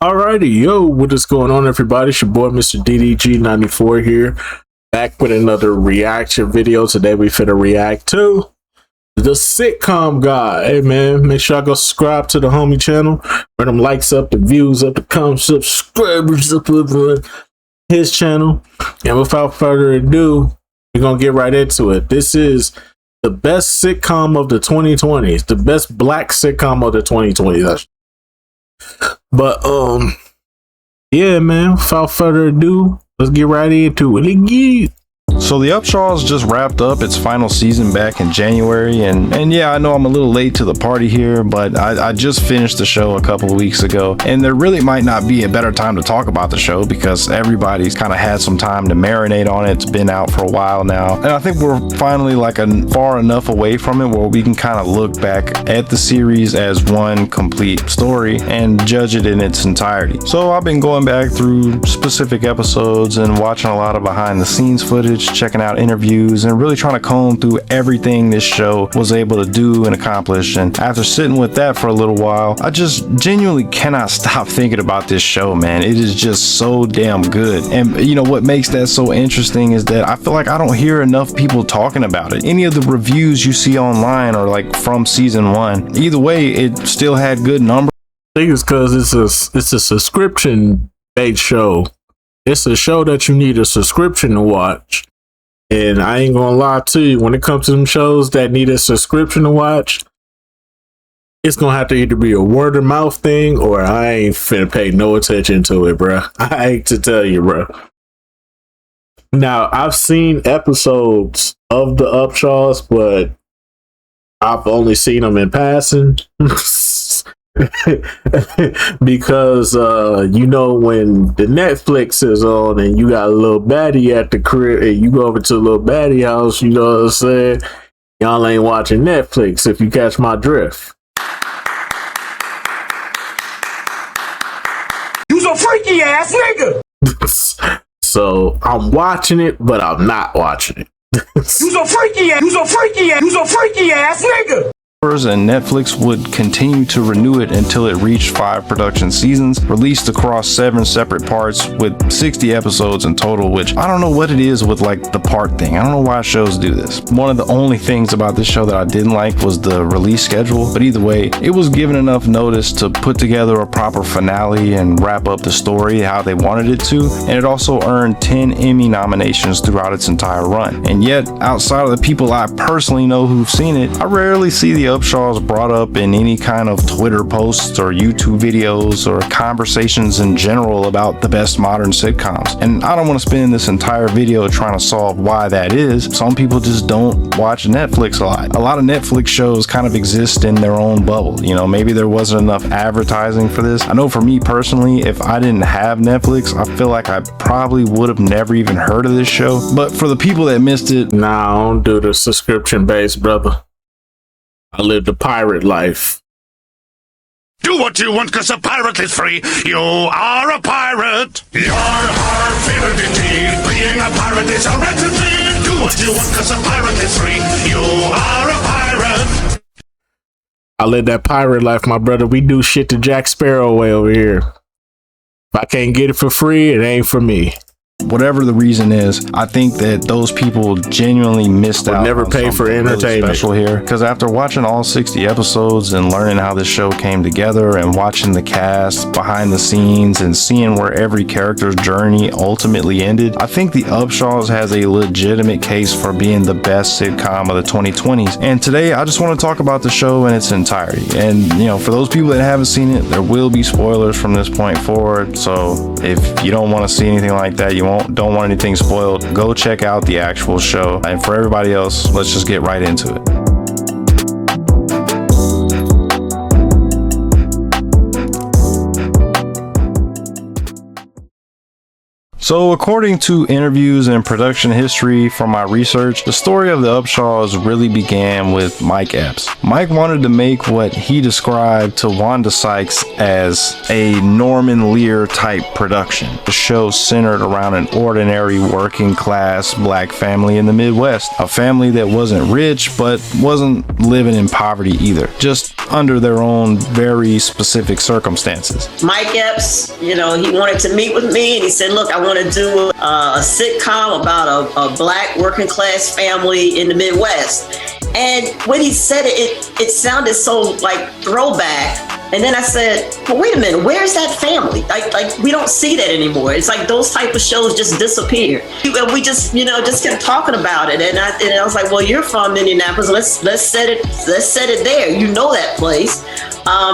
Alrighty, yo, what is going on, everybody? It's your boy, Mr. DDG94 here, back with another reaction video. Today, we finna react to the Sitcom guy. Hey, man, make sure I go subscribe to the homie channel. Bring them likes up, the views up, the comments, subscribers up, his channel. And without further ado, we're gonna get right into it. This is the best sitcom of the 2020s, the best black sitcom of the 2020s. But yeah, man, without further ado, let's get right into it. So the Upshaws just wrapped up its final season back in January, and yeah, I know I'm a little late to the party here, but I just finished the show a couple of weeks ago, and there really might not be a better time to talk about the show because everybody's kind of had some time to marinate on it. It's been out for a while now, and I think we're finally far enough away from it where we can kind of look back at the series as one complete story and judge it in its entirety. So I've been going back through specific episodes and watching a lot of behind the scenes footage, checking out interviews, and really trying to comb through everything this show was able to do and accomplish. And after sitting with that for a little while, I just genuinely cannot stop thinking about this show, man. It is just so damn good. And you know what makes that so interesting is that I feel like I don't hear enough people talking about it. Any of the reviews you see online are like from season one. Either way, it still had good numbers. I think it's because it's a subscription based show. It's a show that you need a subscription to watch. And I ain't gonna lie to you, when it comes to them shows that need a subscription to watch, it's gonna have to either be a word of mouth thing or I ain't finna pay no attention to it, bro. I hate to tell you, bro. Now, I've seen episodes of the Upshaws, but I've only seen them in passing. Because you know, when the Netflix is on and you got a little baddie at the crib and you go over to a little baddie house, you know what I'm saying, y'all ain't watching Netflix, if you catch my drift. You's a freaky ass nigga. So I'm watching it, but I'm not watching it. You's a freaky ass nigga. And Netflix would continue to renew it until it reached 5 production seasons, released across 7 separate parts with 60 episodes in total, which I don't know what it is with like the part thing. I don't know why shows do this. One of the only things about this show that I didn't like was the release schedule, but either way, it was given enough notice to put together a proper finale and wrap up the story how they wanted it to, and it also earned 10 Emmy nominations throughout its entire run. And yet, outside of the people I personally know who've seen it, I rarely see the Upshaws brought up in any kind of Twitter posts or YouTube videos or conversations in general about the best modern sitcoms. And I don't want to spend this entire video trying to solve why that is. Some people just don't watch Netflix a lot. A lot of Netflix shows kind of exist in their own bubble. You know, maybe there wasn't enough advertising for this. I know for me personally, if I didn't have Netflix, I feel like I probably would have never even heard of this show. But for the people that missed it, nah, I don't do the subscription based, brother. I live the pirate life. Do what you want, cause a pirate is free. You are a pirate. You're our favorite indeed. Being a pirate is a recipe. Do what you want, cause a pirate is free. You are a pirate. I live that pirate life, my brother. We do shit the Jack Sparrow way over here. If I can't get it for free, it ain't for me. Whatever the reason is, I think that those people genuinely missed out. Never on pay for entertainment. Really special here, because after watching all 60 episodes and learning how this show came together and watching the cast behind the scenes and seeing where every character's journey ultimately ended, I think the Upshaws has a legitimate case for being the best sitcom of the 2020s. And today, I just want to talk about the show in its entirety. And you know, for those people that haven't seen it, there will be spoilers from this point forward. So if you don't want to see anything like that, you don't want anything spoiled, go check out the actual show. And for everybody else, let's just get right into it. So according to interviews and production history from my research, the story of the Upshaws really began with Mike Epps. Mike wanted to make what he described to Wanda Sykes as a Norman Lear type production. The show centered around an ordinary working class black family in the Midwest, a family that wasn't rich but wasn't living in poverty either, just under their own very specific circumstances. Mike Epps, he wanted to meet with me, and he said, look, I want to do a sitcom about a black working class family in the Midwest. And when he said it sounded so like throwback. And then I said, well, wait a minute, where's that family? Like we don't see that anymore. It's like those type of shows just disappear. We just, just kept talking about it. And I was like, well, you're from Indianapolis. Let's set it there. You know that place.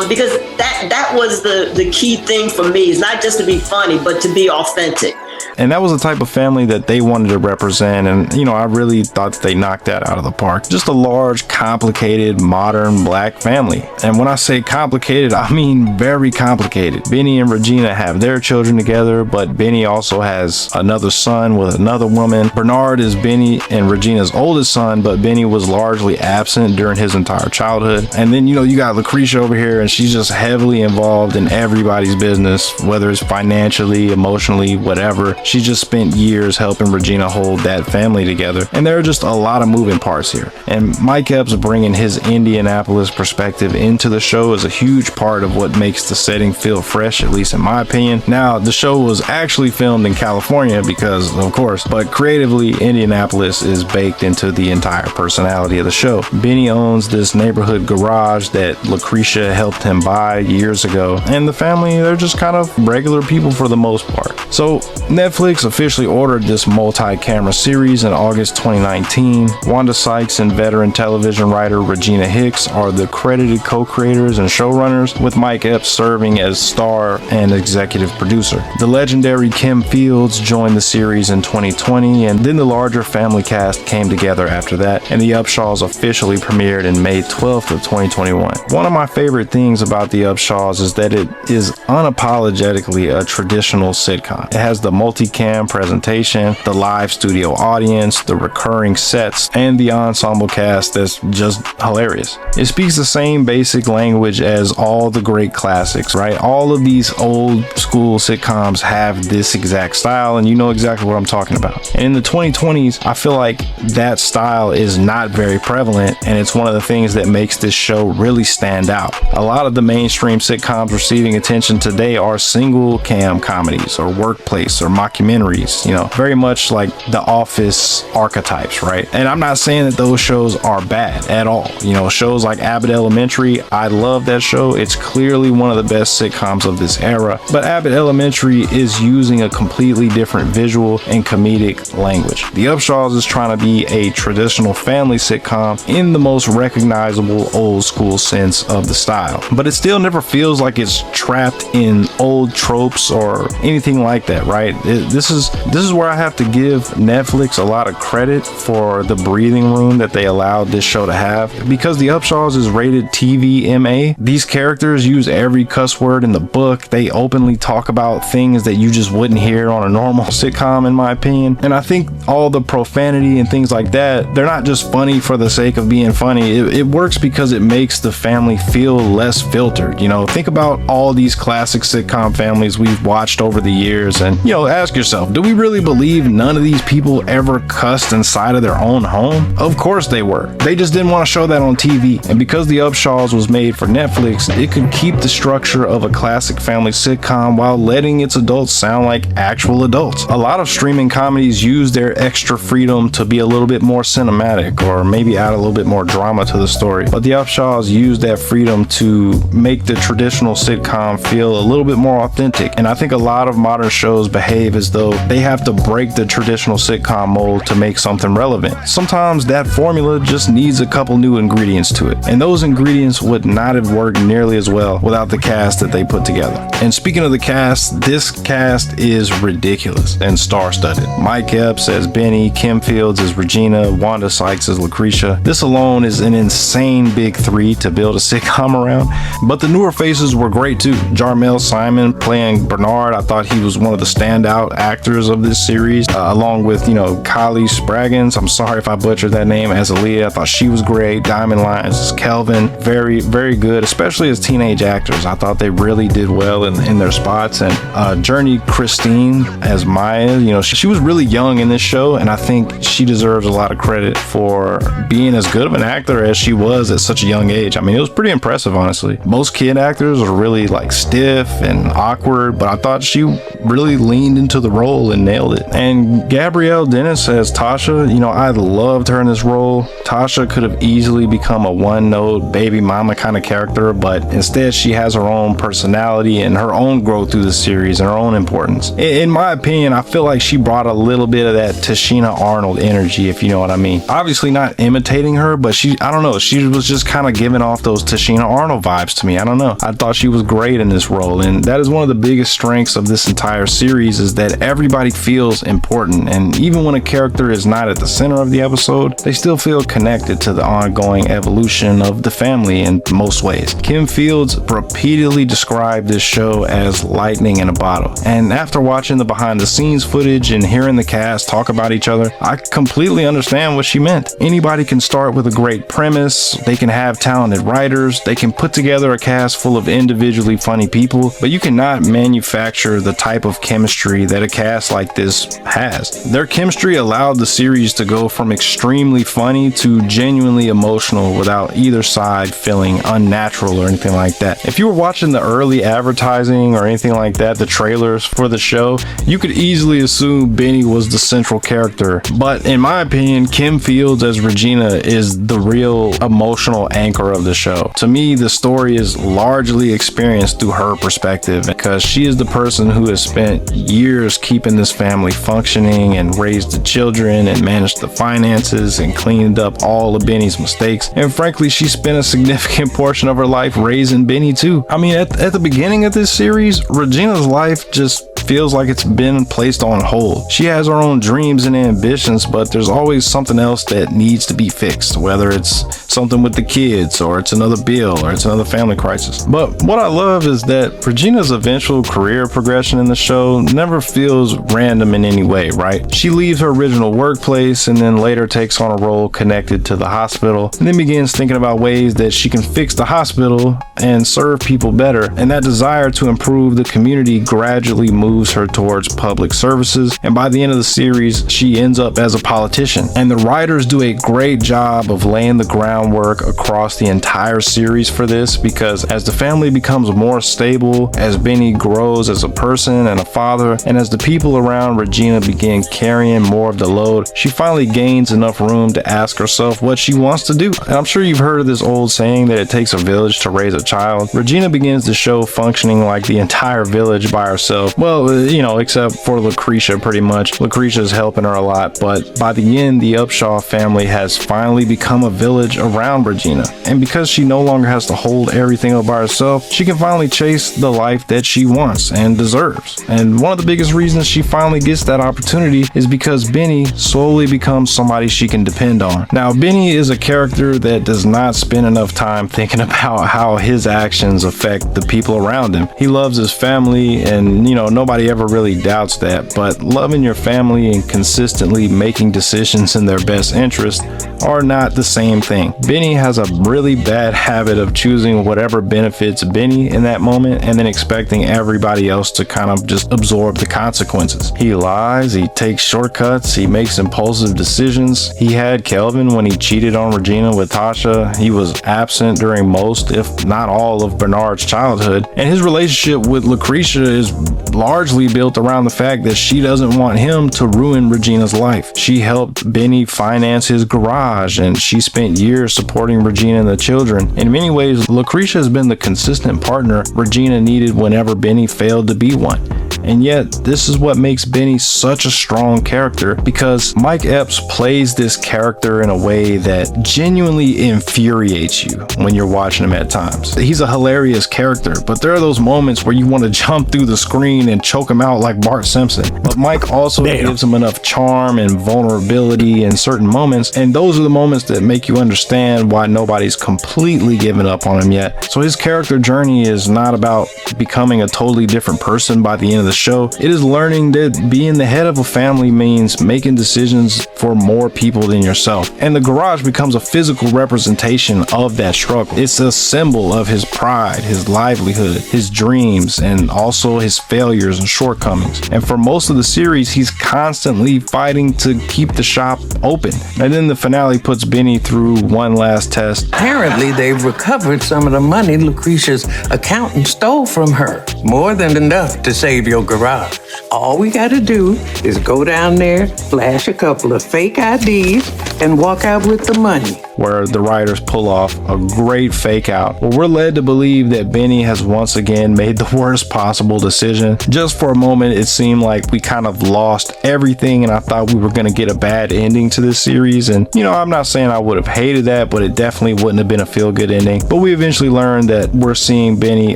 Because that was the key thing for me, is not just to be funny, but to be authentic. And that was the type of family that they wanted to represent. And, I really thought that they knocked that out of the park. Just a large, complicated, modern black family. And when I say complicated, I mean very complicated. Benny and Regina have their children together, but Benny also has another son with another woman. Bernard is Benny and Regina's oldest son, but Benny was largely absent during his entire childhood. And then, you got Lucretia over here, and she's just heavily involved in everybody's business, whether it's financially, emotionally, whatever. She just spent years helping Regina hold that family together. And there are just a lot of moving parts here. And Mike Epps bringing his Indianapolis perspective into the show is a huge part of what makes the setting feel fresh, at least in my opinion. Now, the show was actually filmed in California because, of course, but creatively, Indianapolis is baked into the entire personality of the show. Benny owns this neighborhood garage that Lucretia helped him buy years ago. And the family, they're just kind of regular people for the most part. So, Netflix officially ordered this multi-camera series in August 2019. Wanda Sykes and veteran television writer Regina Hicks are the credited co-creators and showrunners, with Mike Epps serving as star and executive producer. The legendary Kim Fields joined the series in 2020, and then the larger family cast came together after that, and The Upshaws officially premiered in May 12th of 2021. One of my favorite things about The Upshaws is that it is unapologetically a traditional sitcom. It has the multicam presentation, the live studio audience, the recurring sets, and the ensemble cast that's just hilarious. It speaks the same basic language as all the great classics, right? All of these old school sitcoms have this exact style, and you know exactly what I'm talking about. And in the 2020s, I feel like that style is not very prevalent, and it's one of the things that makes this show really stand out. A lot of the mainstream sitcoms receiving attention today are single cam comedies or workplace or mockumentaries, very much like The Office archetypes, right? And I'm not saying that those shows are bad at all. Shows like Abbott Elementary, I love that show. It's clearly one of the best sitcoms of this era. But Abbott Elementary is using a completely different visual and comedic language. The Upshaws is trying to be a traditional family sitcom in the most recognizable old school sense of the style. But it still never feels like it's trapped in old tropes or anything like that, right? This is where I have to give Netflix a lot of credit for the breathing room that they allowed this show to have. Because The Upshaws is rated TV-MA, these characters use every cuss word in the book. They openly talk about things that you just wouldn't hear on a normal sitcom, in my opinion. And I think all the profanity and things like that, they're not just funny for the sake of being funny. It works because it makes the family feel less filtered. Think about all these classic sitcom families we've watched over the years, and ask yourself, do we really believe none of these people ever cussed inside of their own home? Of course they were. They just didn't want to show that on TV. And because The Upshaws was made for Netflix, it could keep the structure of a classic family sitcom while letting its adults sound like actual adults. A lot of streaming comedies use their extra freedom to be a little bit more cinematic, or maybe add a little bit more drama to the story. But The Upshaws use that freedom to make the traditional sitcom feel a little bit more authentic. And I think a lot of modern shows behave as though they have to break the traditional sitcom mold to make something relevant. Sometimes that formula just needs a couple new ingredients to it, and those ingredients would not have worked nearly as well without the cast that they put together. And speaking of the cast, this cast is ridiculous and star-studded. Mike Epps as Benny, Kim Fields as Regina, Wanda Sykes as Lucretia. This alone is an insane big three to build a sitcom around, but the newer faces were great too. Jarmel Simon playing Bernard, I thought he was one of the standout actors of this series, along with, you know, Kylie Spraggins. I'm sorry if I butchered that name, as Aaliyah. I thought she was great. Diamond Lyons as Kelvin, very, very good, especially as teenage actors. I thought they really did well in their spots. And Journey Christine as Maya, you know, she was really young in this show, and I think she deserves a lot of credit for being as good of an actor as she was at such a young age. I mean, it was pretty impressive, honestly. Most kid actors are really like stiff and awkward, but I thought she really leaned into the role and nailed it. And Gabrielle Dennis as Tasha, you know, I loved her in this role. Tasha could have easily become a one-note baby mama kind of character, but instead she has her own personality and her own growth through the series and her own importance. In my opinion, I feel like she brought a little bit of that Tashina Arnold energy, if you know what I mean. Obviously not imitating her, but I don't know, she was just kind of giving off those Tashina Arnold vibes to me. I don't know. I thought she was great in this role, and that is one of the biggest strengths of this entire series, is that everybody feels important, and even when a character is not at the center of the episode, they still feel connected to the ongoing evolution of the family in most ways. Kim Fields repeatedly described this show as lightning in a bottle, and after watching the behind the scenes footage and hearing the cast talk about each other, I completely understand what she meant. Anybody can start with a great premise, they can have talented writers, they can put together a cast full of individually funny people, but you cannot manufacture the type of chemistry that a cast like this has. Their chemistry allowed the series to go from extremely funny to genuinely emotional without either side feeling unnatural or anything like that. If you were watching the early advertising or anything like that, the trailers for the show, you could easily assume Benny was the central character. But in my opinion, Kim Fields as Regina is the real emotional anchor of the show. To me, the story is largely experienced through her perspective, because she is the person who has spent years keeping this family functioning and raised the children and managed the finances and cleaned up all of Benny's mistakes. And frankly, she spent a significant portion of her life raising Benny too. I mean, at the beginning of this series, Regina's life just feels like it's been placed on hold. She has her own dreams and ambitions, but there's always something else that needs to be fixed, whether it's something with the kids, or it's another bill, or it's another family crisis. But what I love is that Regina's eventual career progression in the show never feels random in any way, right? She leaves her original workplace and then later takes on a role connected to the hospital, and then begins thinking about ways that she can fix the hospital and serve people better. And that desire to improve the community gradually moves her towards public services, and by the end of the series, she ends up as a politician. And the writers do a great job of laying the groundwork across the entire series for this, because as the family becomes more stable, as Benny grows as a person and a father, and as the people around Regina begin carrying more of the load, she finally gains enough room to ask herself what she wants to do. And I'm sure you've heard of this old saying that it takes a village to raise a child. Regina begins the show functioning like the entire village by herself. Well, you know, except for Lucretia, pretty much. Lucretia's helping her a lot, but by the end, the Upshaw family has finally become a village around Regina. And because she no longer has to hold everything up by herself, she can finally chase the life that she wants and deserves. And one of the biggest reasons she finally gets that opportunity is because Benny slowly becomes somebody she can depend on. Now, Benny is a character that does not spend enough time thinking about how his actions affect the people around him. He loves his family, and, you know, nobody ever really doubts that, but loving your family and consistently making decisions in their best interest are not the same thing. Benny has a really bad habit of choosing whatever benefits Benny in that moment and then expecting everybody else to kind of just absorb the consequences. He lies, he takes shortcuts, he makes impulsive decisions. He had Kelvin when he cheated on Regina with Tasha. He was absent during most, if not all, of Bernard's childhood, and his relationship with Lucretia is largely built around the fact that she doesn't want him to ruin Regina's life. She helped Benny finance his garage, and she spent years supporting Regina and the children. In many ways, Lucretia has been the consistent partner Regina needed whenever Benny failed to be one. And yet, this is what makes Benny such a strong character, because Mike Epps plays this character in a way that genuinely infuriates you when you're watching him at times. He's a hilarious character, but there are those moments where you want to jump through the screen and choke him out like Bart Simpson. But Mike also gives him enough charm and vulnerability in certain moments, and those are the moments that make you understand why nobody's completely given up on him yet. So his character journey is not about becoming a totally different person by the end of the show, it is learning that being the head of a family means making decisions for more people than yourself. And the garage becomes a physical representation of that struggle. It's a symbol of his pride, his livelihood, his dreams, and also his failures and shortcomings. And for most of the series, he's constantly fighting to keep the shop open. And then the finale puts Benny through one last test. Apparently, they've recovered some of the money Lucretia's accountant stole from her. More than enough to save your garage. All we gotta do is go down there, flash a couple of fake IDs, and walk out with the money. Where the writers pull off a great fake out. Well, we're led to believe that Benny has once again made the worst possible decision. Just for a moment, it seemed like we kind of lost everything, and I thought we were going to get a bad ending to this series. And, you know, I'm not saying I would have hated that, but it definitely wouldn't have been a feel-good ending. But we eventually learned that we're seeing Benny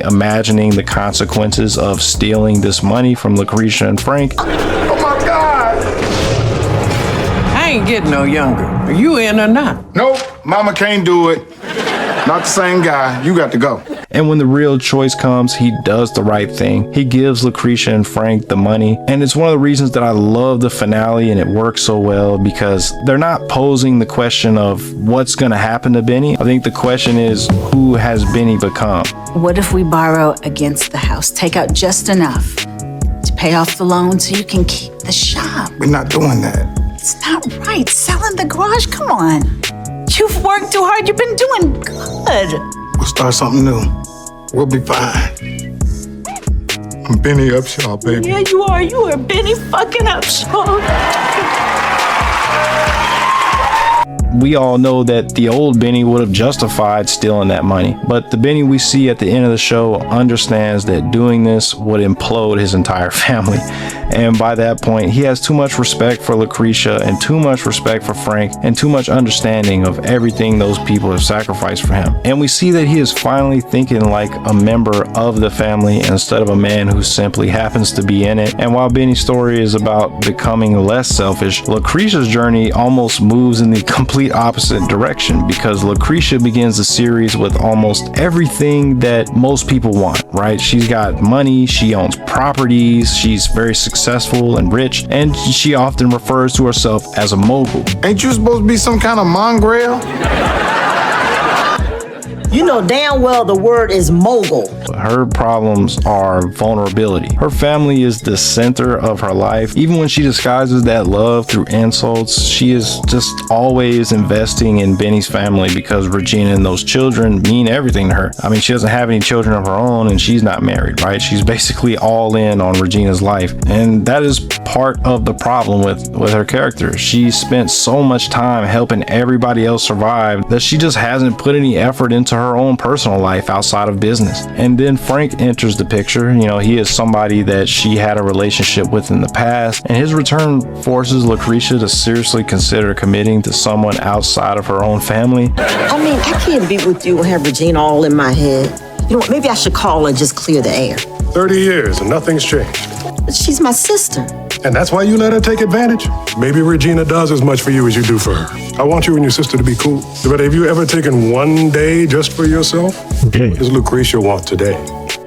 imagining the consequences of stealing this money from Lucretia and Frank. Oh my God! I ain't getting no younger. Are you in or not? Nope, mama can't do it. Not the same guy. You got to go. And when the real choice comes, he does the right thing. He gives Lucretia and Frank the money. And it's one of the reasons that I love the finale and it works so well, because they're not posing the question of what's going to happen to Benny. I think the question is, who has Benny become? What if we borrow against the house, take out just enough to pay off the loan so you can keep the shop? We're not doing that. It's not right. Selling the garage, come on. You've worked too hard. You've been doing good. We'll start something new. We'll be fine. I'm Benny Upshaw, baby. Yeah, you are. You are Benny fucking Upshaw. We all know that the old Benny would have justified stealing that money, but the Benny we see at the end of the show understands that doing this would implode his entire family. And by that point, he has too much respect for Lucretia and too much respect for Frank and too much understanding of everything those people have sacrificed for him. And we see that he is finally thinking like a member of the family instead of a man who simply happens to be in it. And while Benny's story is about becoming less selfish, Lucretia's journey almost moves in the complete opposite direction, because Lucretia begins the series with almost everything that most people want, right? She's got money, she owns properties, she's very successful and rich, and she often refers to herself as a mogul. Ain't you supposed to be some kind of mongrel? You know damn well the word is mogul. Her problems are vulnerability. Her family is the center of her life. Even when she disguises that love through insults, she is just always investing in Benny's family, because Regina and those children mean everything to her. I mean, she doesn't have any children of her own and she's not married, right? She's basically all in on Regina's life. And that is part of the problem with her character. She spent so much time helping everybody else survive that she just hasn't put any effort into her own personal life outside of business. And then Frank enters the picture. You know, he is somebody that she had a relationship with in the past, and his return forces Lucretia to seriously consider committing to someone outside of her own family. I mean, I can't be with you and have Regina all in my head. You know what, maybe I should call and just clear the air. 30 years and nothing's changed. But she's my sister. And that's why you let her take advantage? Maybe Regina does as much for you as you do for her. I want you and your sister to be cool. But have you ever taken one day just for yourself? Okay. What does Lucretia want today?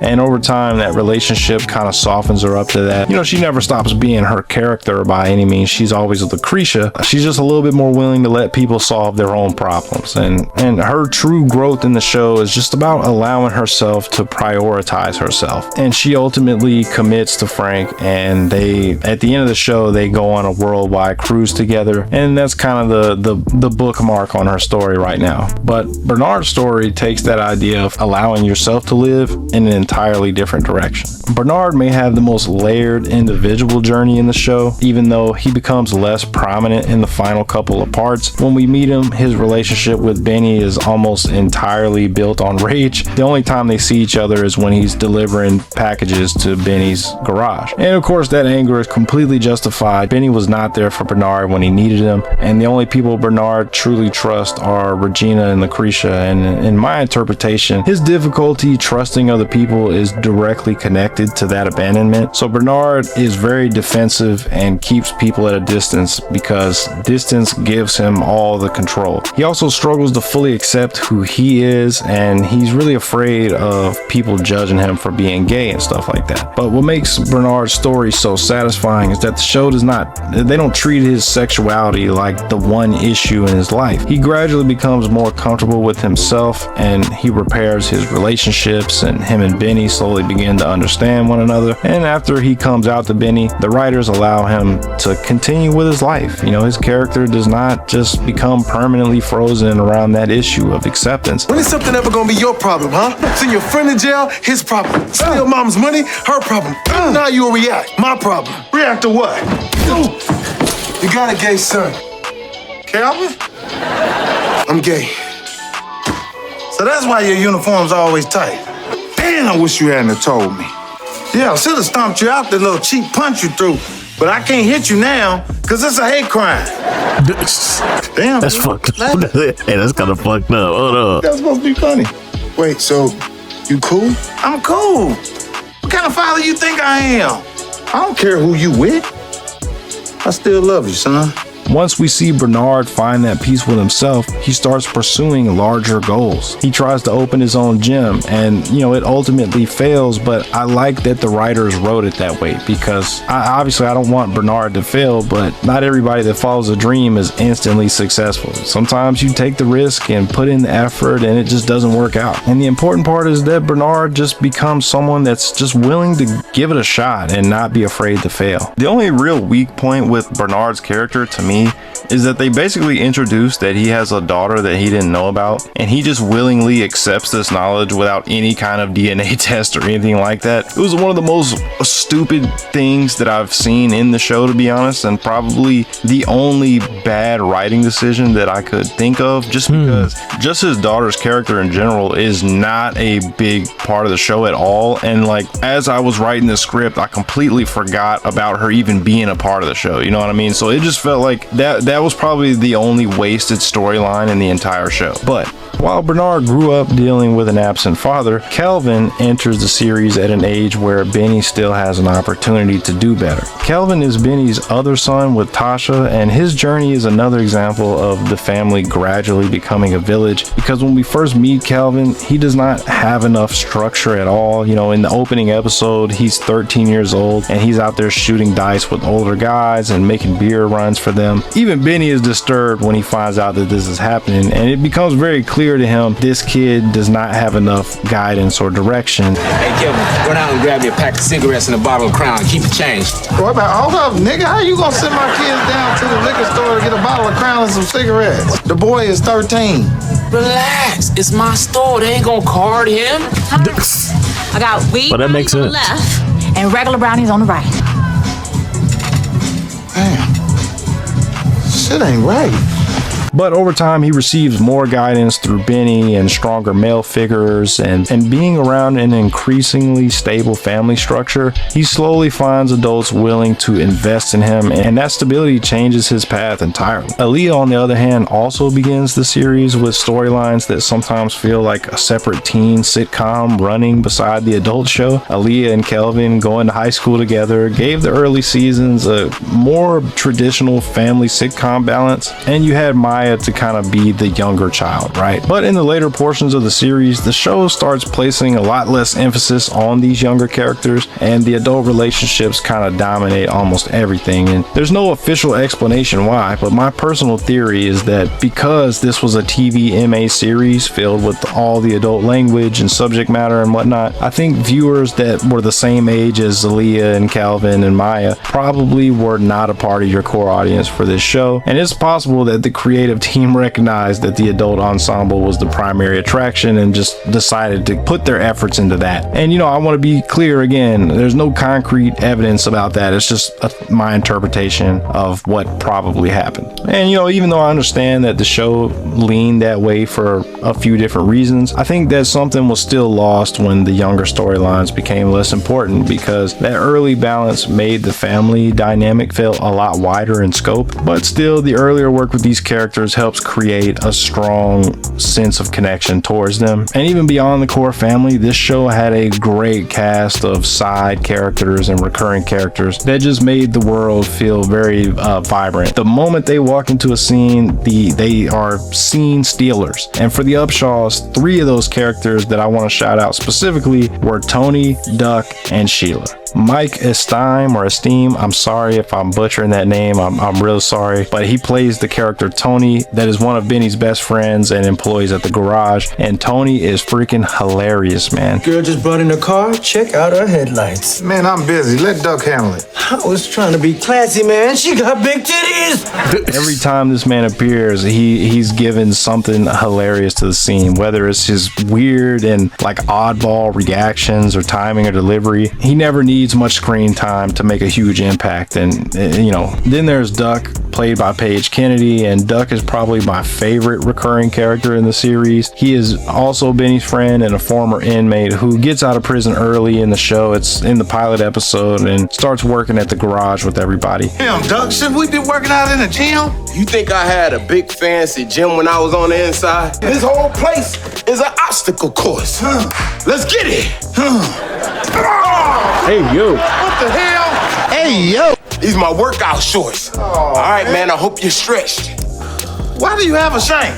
And over time, that relationship kind of softens her up to that. You know, she never stops being her character by any means. She's always a Lucretia. She's just a little bit more willing to let people solve their own problems. And her true growth in the show is just about allowing herself to prioritize herself. And she ultimately commits to Frank, and they, at the end of the show, they go on a worldwide cruise together. And that's kind of the bookmark on her story right now. But Bernard's story takes that idea of allowing yourself to live in an entirely different direction. Bernard may have the most layered individual journey in the show, even though he becomes less prominent in the final couple of parts. When we meet him, his relationship with Benny is almost entirely built on rage. The only time they see each other is when he's delivering packages to Benny's garage. And of course, that anger is completely justified. Benny was not there for Bernard when he needed him, and the only people Bernard truly trusts are Regina and Lucretia. And in my interpretation, his difficulty trusting other people ensemble is directly connected to that abandonment. So Bernard is very defensive and keeps people at a distance because distance gives him all the control. He also struggles to fully accept who he is, and he's really afraid of people judging him for being gay and stuff like that. But what makes Bernard's story so satisfying is that the show they don't treat his sexuality like the one issue in his life. He gradually becomes more comfortable with himself, and he repairs his relationships, and him and Benny slowly begin to understand one another. And after he comes out to Benny, the writers allow him to continue with his life. His character does not just become permanently frozen around that issue of acceptance. When is something ever gonna be your problem, huh? Send your friend to jail, his problem. Steal mom's money, her problem. Now you'll react, my problem. React to what? You got a gay son. Calvin? I'm gay. So that's why your uniform's always tight. Damn, I wish you hadn't have told me. Yeah, I should have stomped you out the little cheap punch you threw. But I can't hit you now, because it's a hate crime. Damn. That's fucked up. Hey, that's kind of fucked up. Hold up. That's supposed to be funny. Wait, so you cool? I'm cool. What kind of father you think I am? I don't care who you with. I still love you, son. Once we see Bernard find that peace with himself, he starts pursuing larger goals. He tries to open his own gym, and it ultimately fails, but I like that the writers wrote it that way, because obviously I don't want Bernard to fail, but not everybody that follows a dream is instantly successful. Sometimes you take the risk and put in the effort and it just doesn't work out. And the important part is that Bernard just becomes someone that's just willing to give it a shot and not be afraid to fail. The only real weak point with Bernard's character to me is that they basically introduced that he has a daughter that he didn't know about, and he just willingly accepts this knowledge without any kind of DNA test or anything like that. It was one of the most stupid things that I've seen in the show, to be honest, and probably the only bad writing decision that I could think of, just because just his daughter's character in general is not a big part of the show at all. And as I was writing the script, I completely forgot about her even being a part of the show. You know what I mean? So it just felt like that was probably the only wasted storyline in the entire show. But while Bernard grew up dealing with an absent father, Kelvin enters the series at an age where Benny still has an opportunity to do better. Kelvin is Benny's other son with Tasha, and his journey is another example of the family gradually becoming a village, because when we first meet Kelvin, he does not have enough structure at all. In the opening episode, he's 13 years old and he's out there shooting dice with older guys and making beer runs for them. Even Benny is disturbed when he finds out that this is happening, and it becomes very clear to him this kid does not have enough guidance or direction. Hey Kevin, go down and grab me a pack of cigarettes and a bottle of Crown. Keep it changed. Hold up, nigga. How you gonna send my kids down to the liquor store to get a bottle of Crown and some cigarettes? The boy is 13. Relax. It's my store. They ain't gonna card him. I got weed Well, that makes on the sense. left and regular brownies on the right. Damn. Shit ain't right. But over time, he receives more guidance through Benny and stronger male figures, and being around an increasingly stable family structure, he slowly finds adults willing to invest in him, and that stability changes his path entirely. Aaliyah, on the other hand, also begins the series with storylines that sometimes feel like a separate teen sitcom running beside the adult show. Aaliyah and Kelvin going to high school together gave the early seasons a more traditional family sitcom balance, and you had Maya to kind of be the younger child, right? But in the later portions of the series, the show starts placing a lot less emphasis on these younger characters, and the adult relationships kind of dominate almost everything. And there's no official explanation why, but my personal theory is that because this was a TV MA series filled with all the adult language and subject matter and whatnot, I think viewers that were the same age as Aaliyah and Calvin and Maya probably were not a part of your core audience for this show. And it's possible that the creative team recognized that the adult ensemble was the primary attraction and just decided to put their efforts into that. And I want to be clear again, there's no concrete evidence about that. It's just my interpretation of what probably happened. And even though I understand that the show leaned that way for a few different reasons, I think that something was still lost when the younger storylines became less important, because that early balance made the family dynamic feel a lot wider in scope. But still, the earlier work with these characters characters helps create a strong sense of connection towards them. And even beyond the core family, this show had a great cast of side characters and recurring characters that just made the world feel very vibrant. The moment they walk into a scene, they are scene stealers. And for the Upshaws, 3 of those characters that I want to shout out specifically were Tony, Duck, and Sheila. Mike Esteem, I'm sorry if I'm butchering that name, I'm real sorry, but he plays the character Tony, that is one of Benny's best friends and employees at the garage, and Tony is freaking hilarious, man. Girl just brought in a car, check out her headlights. Man, I'm busy. Let Duck handle it. I was trying to be classy, man. She got big titties. Every time this man appears, he's given something hilarious to the scene, whether it's his weird and like oddball reactions or timing or delivery. He never needs much screen time to make a huge impact. And then there's Duck, played by Paige Kennedy, and Duck is probably my favorite recurring character in the series. He is also Benny's friend and a former inmate who gets out of prison early in the show. It's in the pilot episode, and starts working at the garage with everybody. Damn, Duck, shouldn't we be working out in the gym? You think I had a big fancy gym when I was on the inside? This whole place is an obstacle course. Let's get it. Hey, yo. What the hell? Hey, yo. These my workout shorts. All right, man, I hope you're stretched. Why do you have a shame?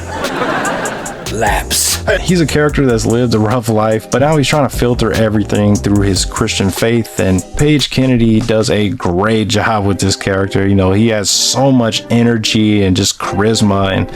Laps. He's a character that's lived a rough life, but now he's trying to filter everything through his Christian faith, and Paige Kennedy does a great job with this character. He has so much energy and just charisma, and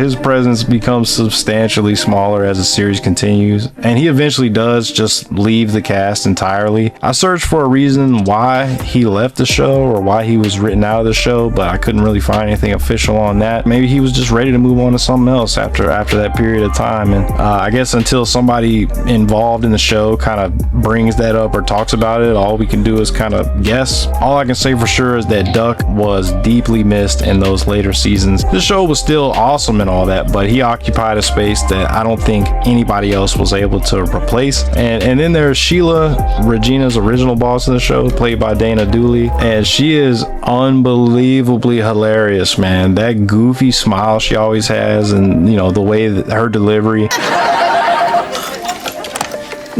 his presence becomes substantially smaller as the series continues, and he eventually does just leave the cast entirely. I searched for a reason why he left the show or why he was written out of the show, but I couldn't really find anything official on that. Maybe he was just ready to move on to something else after that period of time, and I guess until somebody involved in the show kind of brings that up or talks about it, all we can do is kind of guess. All I can say for sure is that Duck was deeply missed in those later seasons. The show was still awesome and all that, but he occupied a space that I don't think anybody else was able to replace. And then there's Sheila, Regina's original boss in the show, played by Dana Dooley, and she is unbelievably hilarious, man. That goofy smile she always has, and the way that her delivery.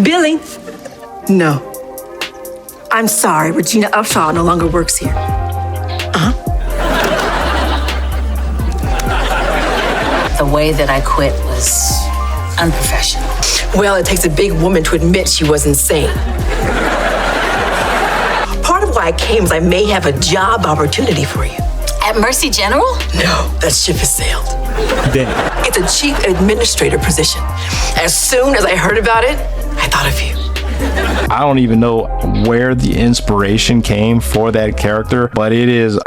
Billy, no. I'm sorry, Regina Upshaw no longer works here. The way that I quit was unprofessional. Well, it takes a big woman to admit she was insane. Part of why I came is I may have a job opportunity for you. At Mercy General? No, that ship has sailed. Damn. It's a chief administrator position. As soon as I heard about it, I thought of you. I don't even know where the inspiration came for that character, but it is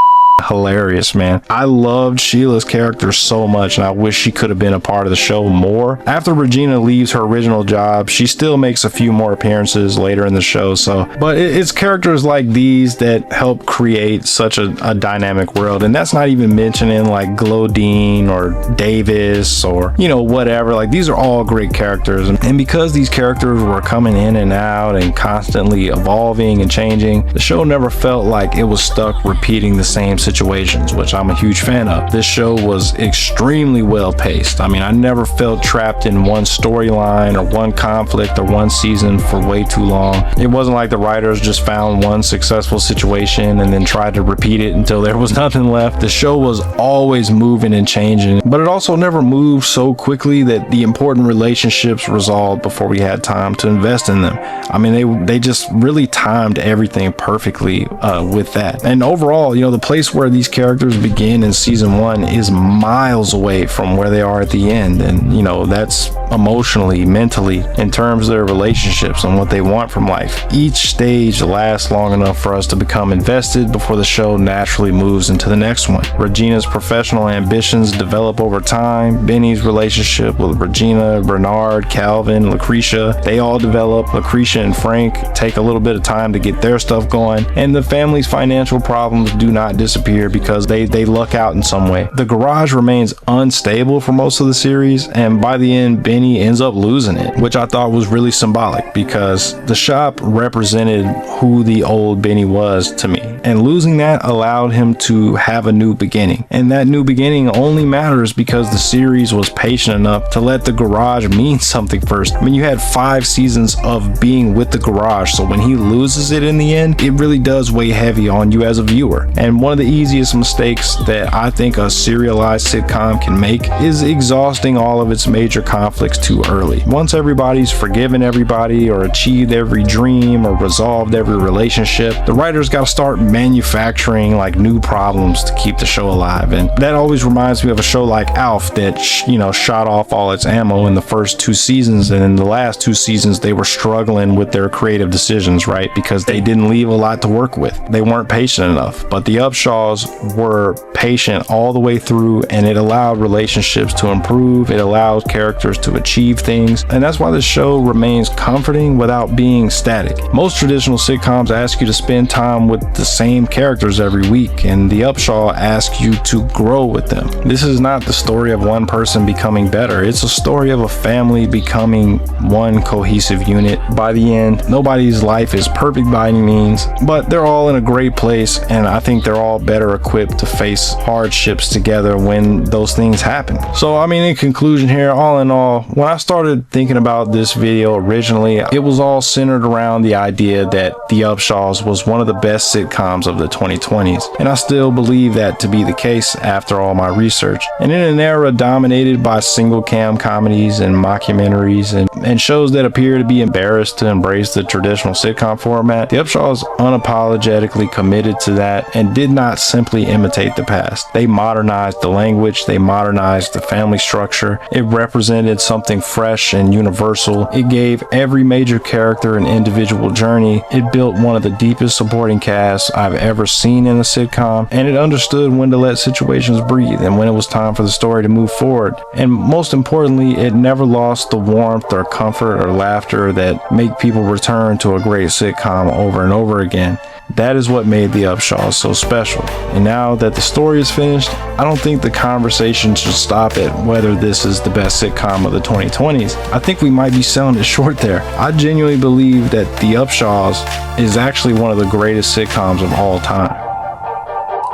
hilarious, man. I loved Sheila's character so much, and I wish she could have been a part of the show more. After Regina leaves her original job, she still makes a few more appearances later in the show, but it's characters like these that help create such a dynamic world. And that's not even mentioning like Glodine or Davis or whatever. Like, these are all great characters, and because these characters were coming in and out and constantly evolving and changing, the show never felt like it was stuck repeating the same situations, which I'm a huge fan of. This show was extremely well paced. I mean, I never felt trapped in one storyline or one conflict or one season for way too long. It wasn't like the writers just found one successful situation and then tried to repeat it until there was nothing left. The show was always moving and changing, but it also never moved so quickly that the important relationships resolved before we had time to invest in them. I mean, they just really timed everything perfectly with that. And overall, the place where these characters begin in season 1 is miles away from where they are at the end, and that's emotionally, mentally, in terms of their relationships and what they want from life. Each stage lasts long enough for us to become invested before the show naturally moves into the next one. Regina's professional ambitions develop over time. Benny's relationship with Regina, Bernard, Calvin, Lucretia, they all develop. Lucretia and Frank take a little bit of time to get their stuff going, and the family's financial problems do not disappear disappear because they luck out in some way. The garage remains unstable for most of the series, and by the end, Benny ends up losing it, which I thought was really symbolic because the shop represented who the old Benny was to me, and losing that allowed him to have a new beginning. And that new beginning only matters because the series was patient enough to let the garage mean something first. I mean, you had 5 seasons of being with the garage, so when he loses it in the end, it really does weigh heavy on you as a viewer. And one of the easiest mistakes that I think a serialized sitcom can make is exhausting all of its major conflicts too early. Once everybody's forgiven everybody or achieved every dream or resolved every relationship, the writers got to start manufacturing like new problems to keep the show alive. And that always reminds me of a show like Alf that shot off all its ammo in the first 2 seasons, and in the last 2 seasons they were struggling with their creative decisions, right? Because they didn't leave a lot to work with. They weren't patient enough. But the Upshaws were patient all the way through, and it allowed relationships to improve. It allowed characters to achieve things, and that's why the show remains comforting without being static. Most traditional sitcoms ask you to spend time with the same characters every week, and the Upshaw asks you to grow with them. This is not the story of one person becoming better. It's a story of a family becoming one cohesive unit. By the end, nobody's life is perfect by any means, but they're all in a great place, and I think they're all better equipped to face hardships together when those things happen. So, I mean, in conclusion here, all in all, when I started thinking about this video originally, it was all centered around the idea that The Upshaws was one of the best sitcoms of the 2020s, and I still believe that to be the case after all my research. And in an era dominated by single cam comedies and mockumentaries and shows that appear to be embarrassed to embrace the traditional sitcom format, The Upshaws unapologetically committed to that and did not simply imitate the past. They modernized the language, they modernized the family structure. It represented something fresh and universal. It gave every major character an individual journey. It built one of the deepest supporting casts I've ever seen in a sitcom, and it understood when to let situations breathe and when it was time for the story to move forward. And most importantly, it never lost the warmth or comfort or laughter that make people return to a great sitcom over and over again. That is what made The Upshaws so special. And now that the story is finished, I don't think the conversation should stop at whether this is the best sitcom of the 2020s. I think we might be selling it short there. I genuinely believe that The Upshaws is actually one of the greatest sitcoms of all time.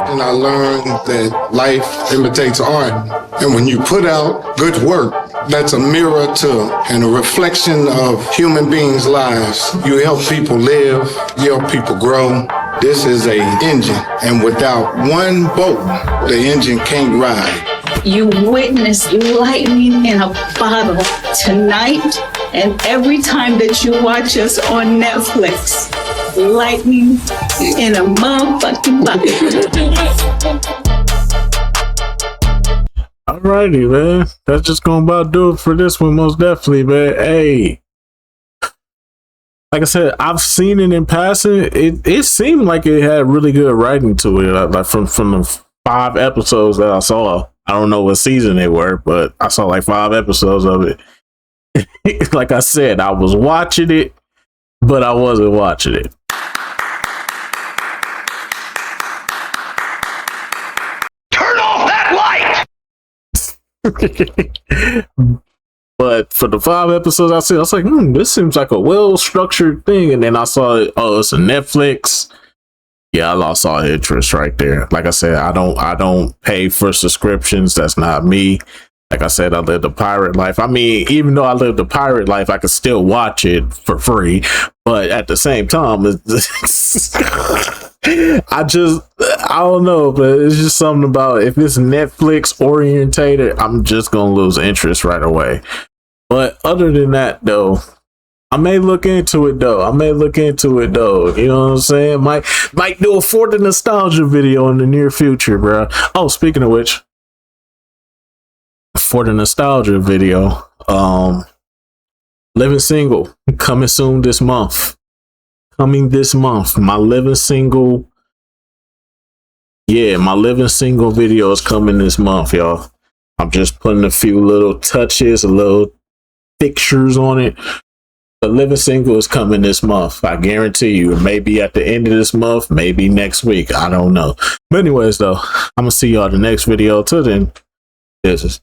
And I learned that life imitates art. And when you put out good work, that's a mirror to and a reflection of human beings' lives. You help people live, you help people grow. This is an engine, and without one bolt, the engine can't ride. You witnessed lightning in a bottle tonight, and every time that you watch us on Netflix, lightning in a motherfucking bottle. Alrighty, man. That's just gonna about do it for this one, most definitely, man. Hey, like I said, I've seen it in passing. It seemed like it had really good writing to it. Like from the 5 episodes that I saw. I don't know what season they were, but I saw like 5 episodes of it. Like I said, I was watching it, but I wasn't watching it. Turn off that light! But for the 5 episodes I see, I was like, this seems like a well-structured thing. And then I saw it, it's a Netflix. Yeah, I lost all interest right there. Like I said, I don't pay for subscriptions. That's not me. Like I said, I live the pirate life. I mean, even though I live the pirate life, I could still watch it for free. But at the same time, I don't know, but it's just something about if it's Netflix orientated, I'm just gonna lose interest right away. But other than that, though, I may look into it though. You know what I'm saying? Might do a For the Nostalgia video in the near future, bro. Oh, speaking of which, For the Nostalgia video, Living Single coming soon this month. My Living Single. Yeah, my Living Single video is coming this month, y'all. I'm just putting a few little touches, a little fixtures on it. The Living Single is coming this month. I guarantee you. It may be at the end of this month, maybe next week. I don't know. But anyways, though, I'm gonna see y'all in the next video. Till then, this is